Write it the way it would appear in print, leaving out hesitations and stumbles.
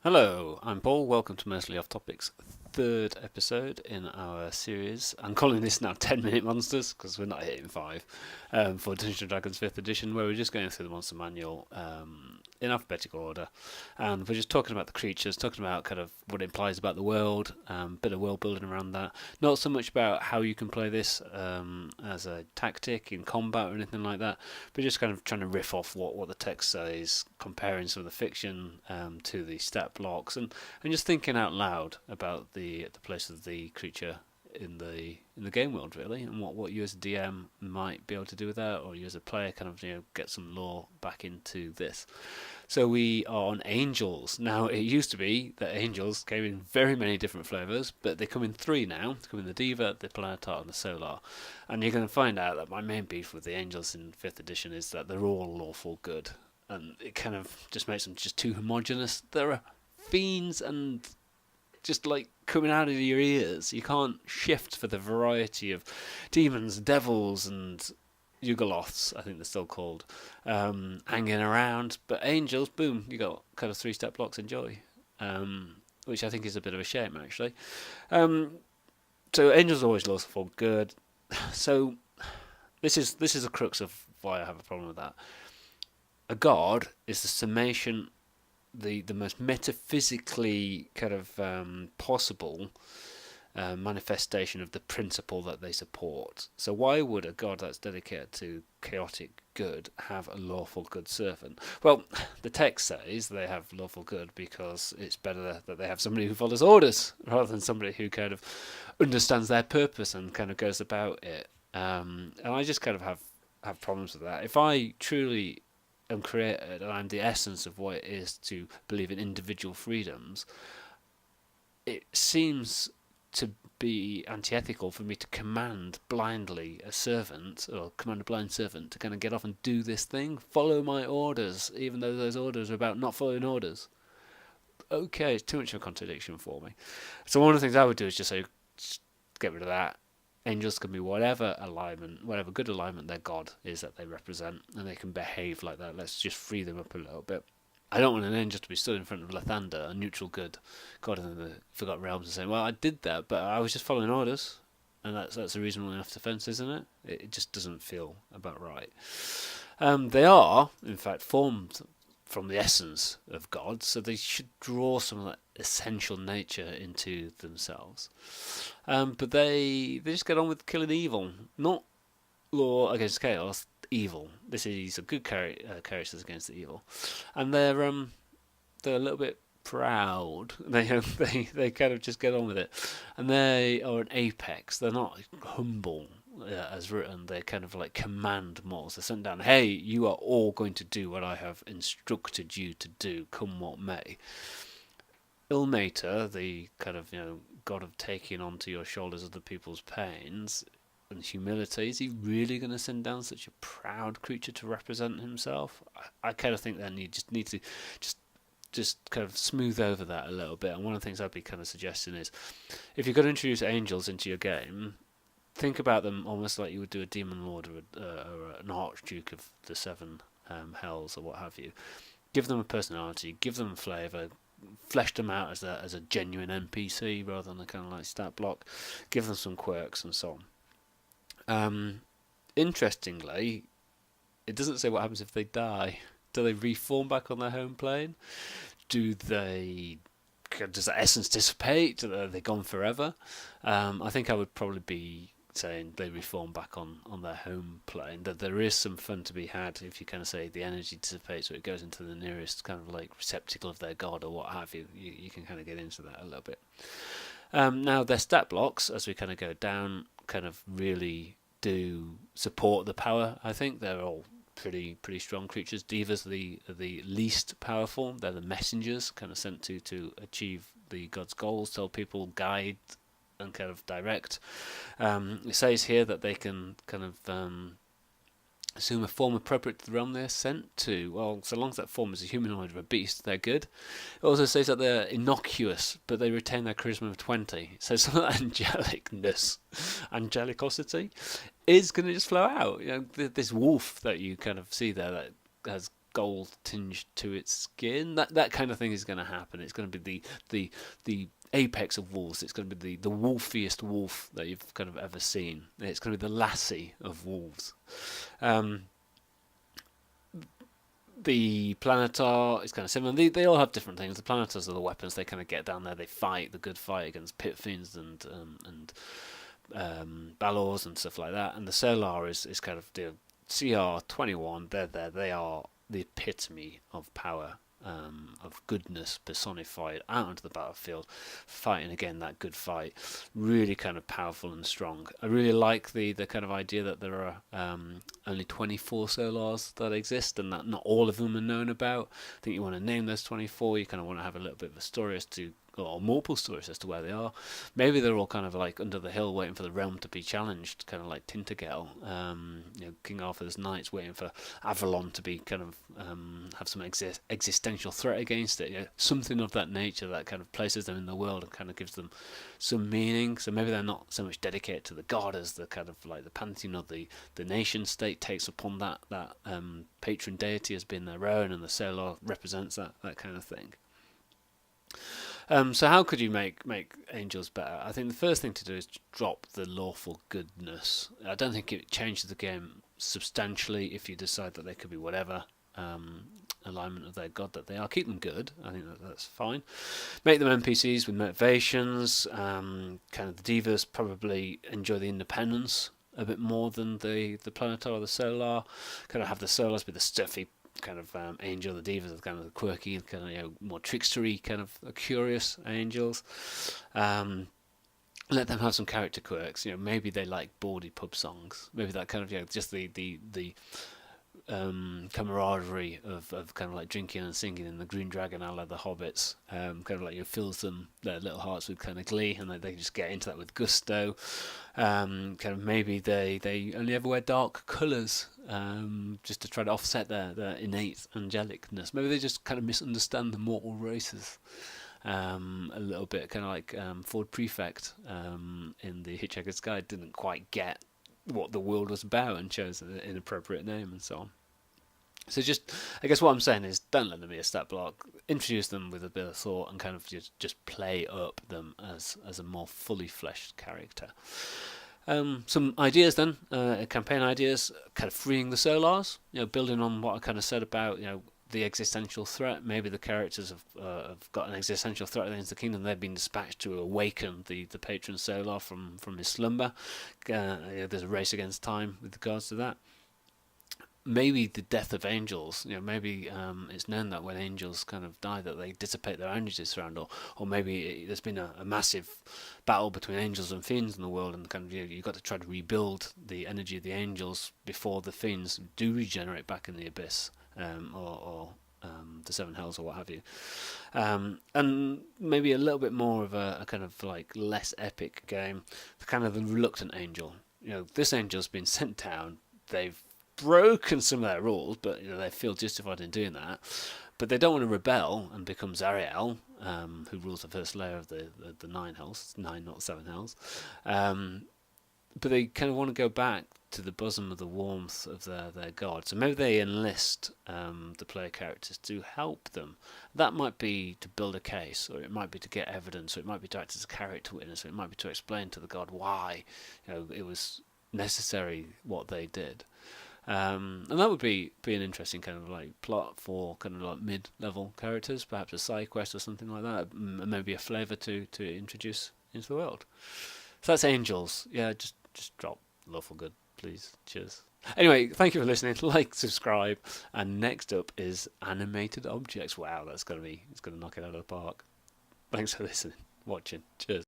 Hello, I'm Paul. Welcome to Mostly Off Topic's third episode in our series. I'm calling this now 10-minute monsters because we're not hitting five for Dungeons and Dragons 5th edition, where we're just going through the monster manual in alphabetical order, and we're just talking about the creatures, talking about kind of what it implies about the world, bit of world building around that. Not so much about how you can play this as a tactic in combat or anything like that, but just kind of trying to riff off what the text says, comparing some of the fiction to the stat blocks, and just thinking out loud about the place of the creature in the game world, really, and what you as a DM might be able to do with that, or you as a player kind of get some lore back into this. So we are on angels now. It used to be that angels came in very many different flavors, but they come in three now. They come in the Deva, the Planetar, and the Solar. And you're going to find out that my main beef with the angels in 5th edition is that they're all lawful good, and it kind of just makes them just too homogenous. There are fiends and just like coming out of your ears. You can't shift for the variety of demons, devils, and Yugoloths, I think they're still called, hanging around. But angels, boom, you got kind of three-step blocks, enjoy. Which I think is a bit of a shame, actually. So angels are always lawful good. So this is a crux of why I have a problem with that. A god is the summation, the most metaphysically kind of possible manifestation of the principle that they support. So why would a god that's dedicated to chaotic good have a lawful good servant? Well, the text says they have lawful good because it's better that they have somebody who follows orders rather than somebody who kind of understands their purpose and kind of goes about it. And I just kind of have problems with that. If I truly am created and I'm the essence of what it is to believe in individual freedoms, it seems to be anti-ethical for me to command blindly a servant, or command a blind servant to kind of get off and do this thing, follow my orders, even though those orders are about not following orders. Okay, it's too much of a contradiction for me. So one of the things I would do is just say, just get rid of that. Angels can be whatever alignment, whatever good alignment their god is that they represent, and they can behave like that. Let's just free them up a little bit. I don't want an angel to be stood in front of Lathander, a neutral good god in the Forgotten Realms, and saying, "Well, I did that, but I was just following orders," and that's a reasonable enough defence, isn't it? It just doesn't feel about right. They are, in fact, formed from the essence of God, so they should draw some of that essential nature into themselves. But they just get on with killing evil, not law against chaos. Evil. This is a good characters against the evil, and they're a little bit proud. They kind of just get on with it, and they are an apex. They're not humble as written. They kind of like command mortals. They're sent down. Hey, you are all going to do what I have instructed you to do, come what may. Ilmater, the kind of god of taking onto your shoulders other people's pains and humility, is he really going to send down such a proud creature to represent himself? I kind of think that you just need to just kind of smooth over that a little bit. And one of the things I'd be kind of suggesting is, if you're going to introduce angels into your game, think about them almost like you would do a demon lord or an archduke of the seven hells or what have you. Give them a personality, give them a flavour, flesh them out as a genuine NPC rather than a kind of like stat block. Give them some quirks and so on. Interestingly, it doesn't say what happens if they die. Do they reform back on their home plane? Does the essence dissipate? Are they gone forever? I think I would probably be saying they reform back on their home plane. That there is some fun to be had if you kind of say the energy dissipates, so it goes into the nearest kind of like receptacle of their god or what have you. You can kind of get into that a little bit. Now their stat blocks, as we kind of go down, kind of really do support the power. I think they're all pretty strong creatures. Devas are the least powerful. They're the messengers, kind of sent to achieve the god's goals, tell people, guide, and kind of direct. It says here that they can kind of assume a form appropriate to the realm they're sent to. Well, so long as that form is a humanoid or a beast, they're good. It also says that they're innocuous, but they retain their charisma of 20. So some of that angelicosity is going to just flow out. This wolf that you kind of see there that has gold tinge to its skin. That kind of thing is going to happen. It's going to be the apex of wolves. It's going to be the wolfiest wolf that you've kind of ever seen. It's going to be the lassie of wolves. The Planetar is kind of similar. They all have different things. The Planetars are the weapons. They kind of get down there. They fight the good fight against pit fiends and Balors and stuff like that. And the Solar is kind of the CR21. They're there. They are the epitome of power, of goodness personified out onto the battlefield, fighting again that good fight. Really kind of powerful and strong. I really like the kind of idea that there are only 24 Solars that exist, and that not all of them are known about. I think you want to name those 24. You kind of want to have a little bit of a story as to, or multiple stories as to where they are. Maybe they're all kind of like under the hill waiting for the realm to be challenged, kind of like Tintagel, King Arthur's knights waiting for Avalon to be kind of have some existential threat against it. Something of that nature that kind of places them in the world and kind of gives them some meaning. So maybe they're not so much dedicated to the god as the kind of like the pantheon of the nation state takes upon that patron deity as being their own, and the Solar represents that kind of thing. So how could you make angels better? I think the first thing to do is drop the lawful goodness. I don't think it changes the game substantially if you decide that they could be whatever alignment of their god that they are. Keep them good. I think that's fine. Make them NPCs with motivations. Kind of the Devas probably enjoy the independence a bit more than the Planetar or the Solar. Kind of have the Solars be the stuffy kind of angel. The Devas are kind of the quirky, kind of more trickstery, kind of curious angels. Let them have some character quirks. Maybe they like bawdy pub songs. Maybe that kind of just the camaraderie of kind of like drinking and singing in the Green Dragon, a la the Hobbits, kind of like fills their little hearts with kind of glee, and they just get into that with gusto. Kind of maybe they only ever wear dark colours, just to try to offset their innate angelicness. Maybe they just kind of misunderstand the mortal races a little bit, kind of like Ford Prefect in the Hitchhiker's Guide didn't quite get what the world was about and chose an inappropriate name and so on. So I guess what I'm saying is, don't let them be a stat block. Introduce them with a bit of thought and kind of just play up them as a more fully fleshed character. Some ideas then, campaign ideas, kind of freeing the Solars, building on what I kind of said about, the existential threat. Maybe the characters have got an existential threat against the kingdom. They've been dispatched to awaken the patron Solar from his slumber. There's a race against time with regards to that. Maybe the death of angels. Maybe it's known that when angels kind of die, that they dissipate their energies around, or maybe there's been a massive battle between angels and fiends in the world, and kind of you've got to try to rebuild the energy of the angels before the fiends do regenerate back in the abyss, or the Seven Hells or what have you. And maybe a little bit more of a kind of like less epic game, kind of the reluctant angel. This angel's been sent down. They've broken some of their rules, but they feel justified in doing that. But they don't want to rebel and become Zariel, who rules the first layer of the 9 hells, 9 not 7 hells. But they kind of want to go back to the bosom of the warmth of their god. So maybe they enlist the player characters to help them. That might be to build a case, or it might be to get evidence, or it might be to act as a character witness, or it might be to explain to the god why it was necessary what they did. And that would be an interesting kind of like plot for kind of like mid-level characters, perhaps a side quest or something like that, maybe a flavour to introduce into the world. So that's Angels. Yeah, just drop lawful good, please. Cheers. Anyway, thank you for listening. Like, subscribe, and next up is animated objects. Wow, it's gonna knock it out of the park. Thanks for listening, watching. Cheers.